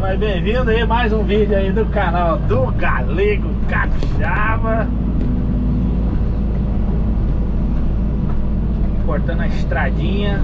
mas bem-vindo aí, mais um vídeo aí do canal do Galego Capixaba. Cortando a estradinha.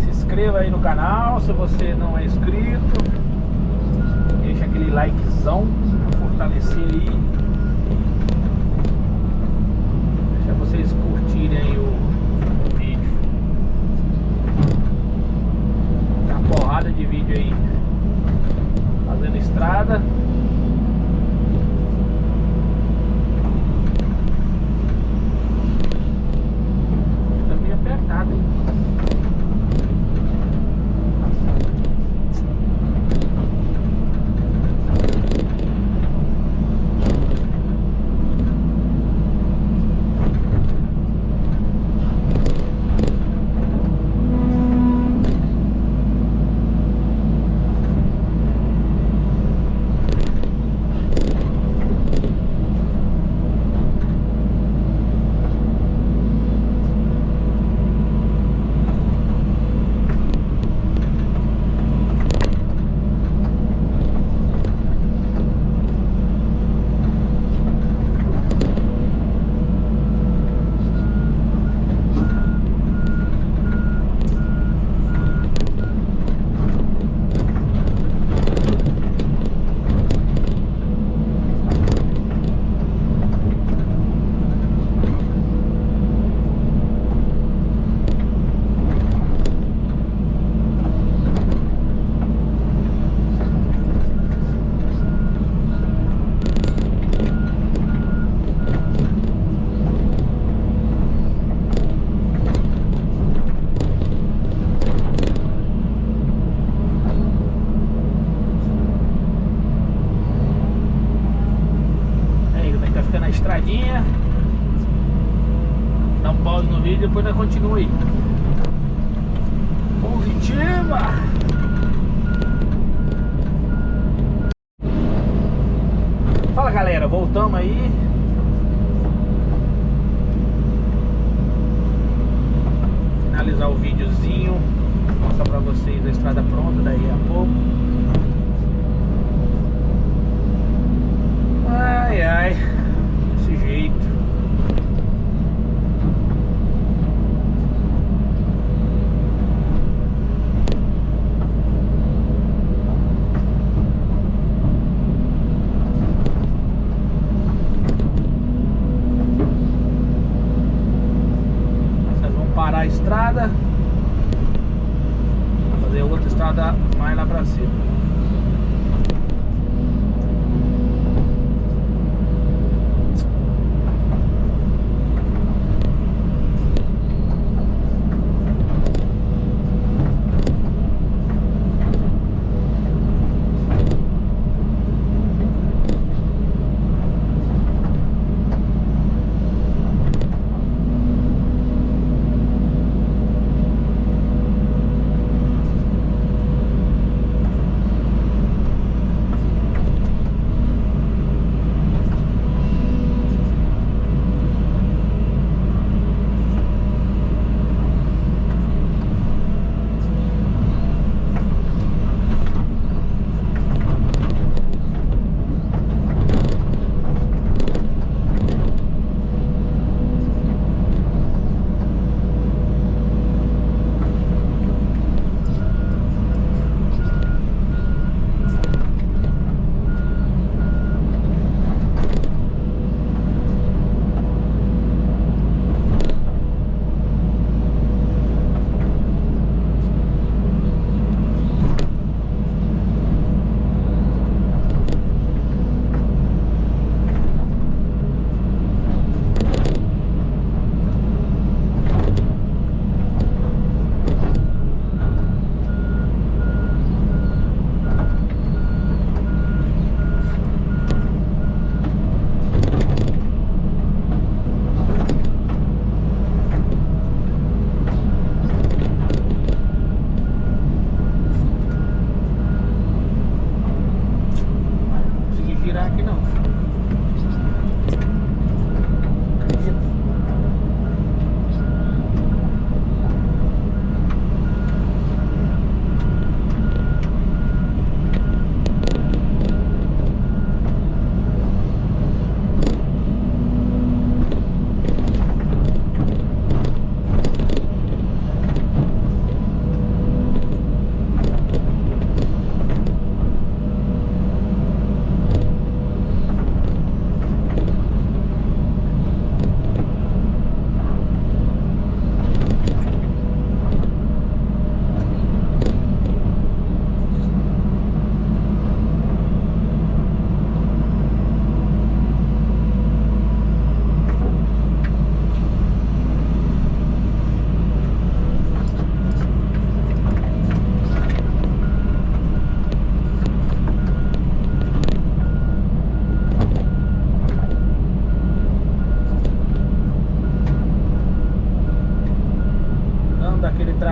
Inscreva aí no canal se você não é inscrito, deixa aquele likezão pra fortalecer aí, deixa vocês curtirem aí o vídeo. Tem uma porrada de vídeo aí fazendo estrada. Tá meio apertado, hein? Na estradinha, dá um pause no vídeo e depois nós continua aí. Positiva! Fala galera, voltamos aí. Finalizar o videozinho, mostrar pra vocês a estrada pronta daí a pouco. Ai ai, desse jeito. Nós vamos parar a estrada, fazer outra estrada mais lá pra cima.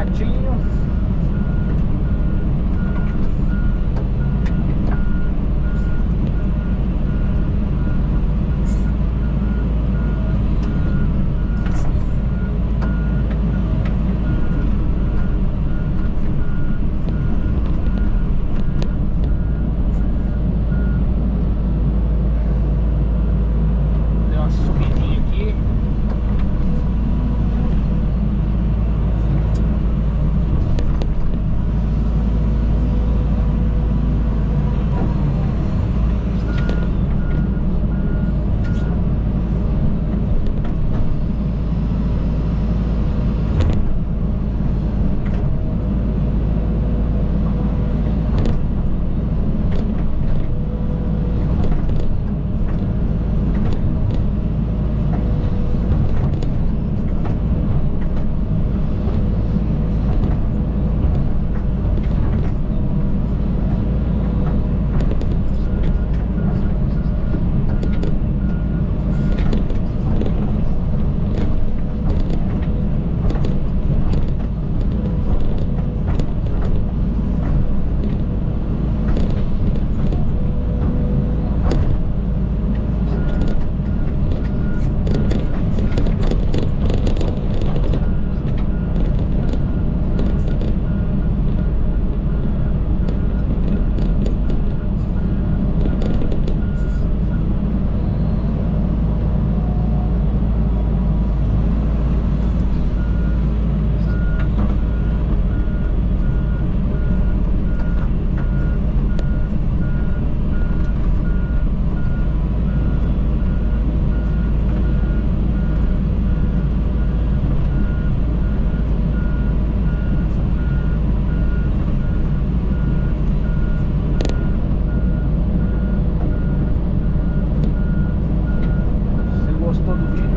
matinho. Deu uma subidinha aqui.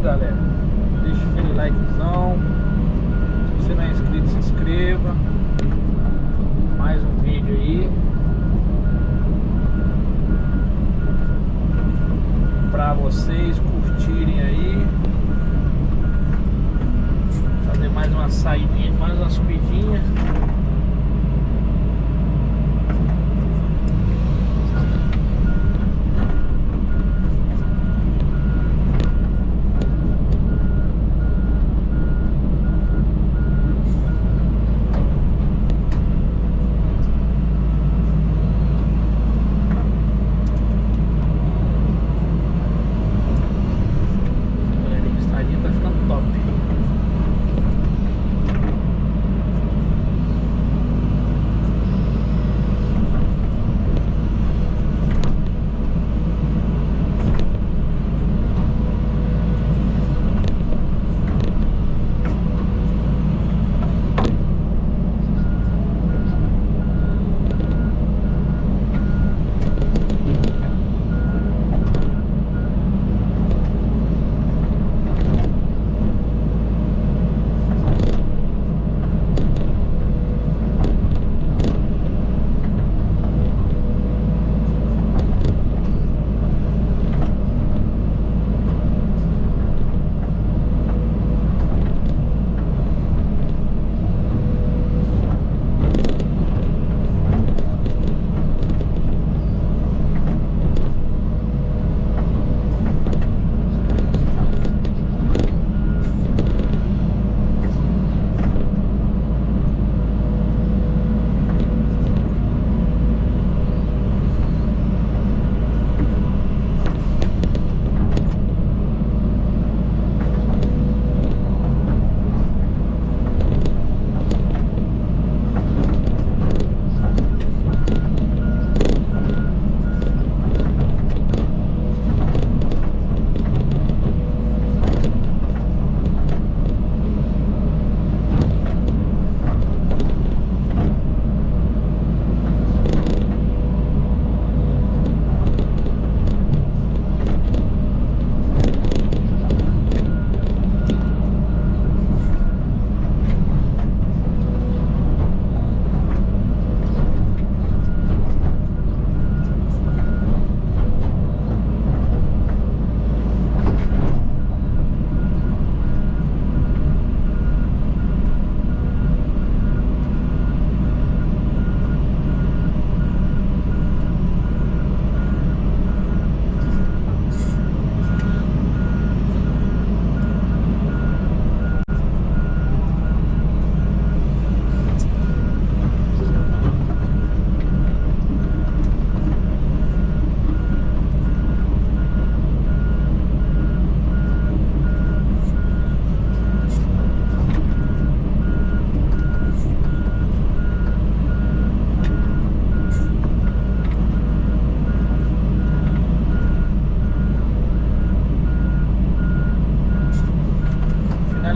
Galera, deixa aquele likezão. Se você não é inscrito, se inscreva. Mais um vídeo aí pra vocês curtirem aí. Fazer mais uma saidinha, mais uma subidinha.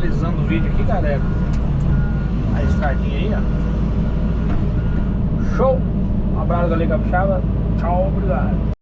finalizando o vídeo aqui, galera. A estradinha aí, ó. Show! Um abraço, galera capixaba. Tchau, obrigado.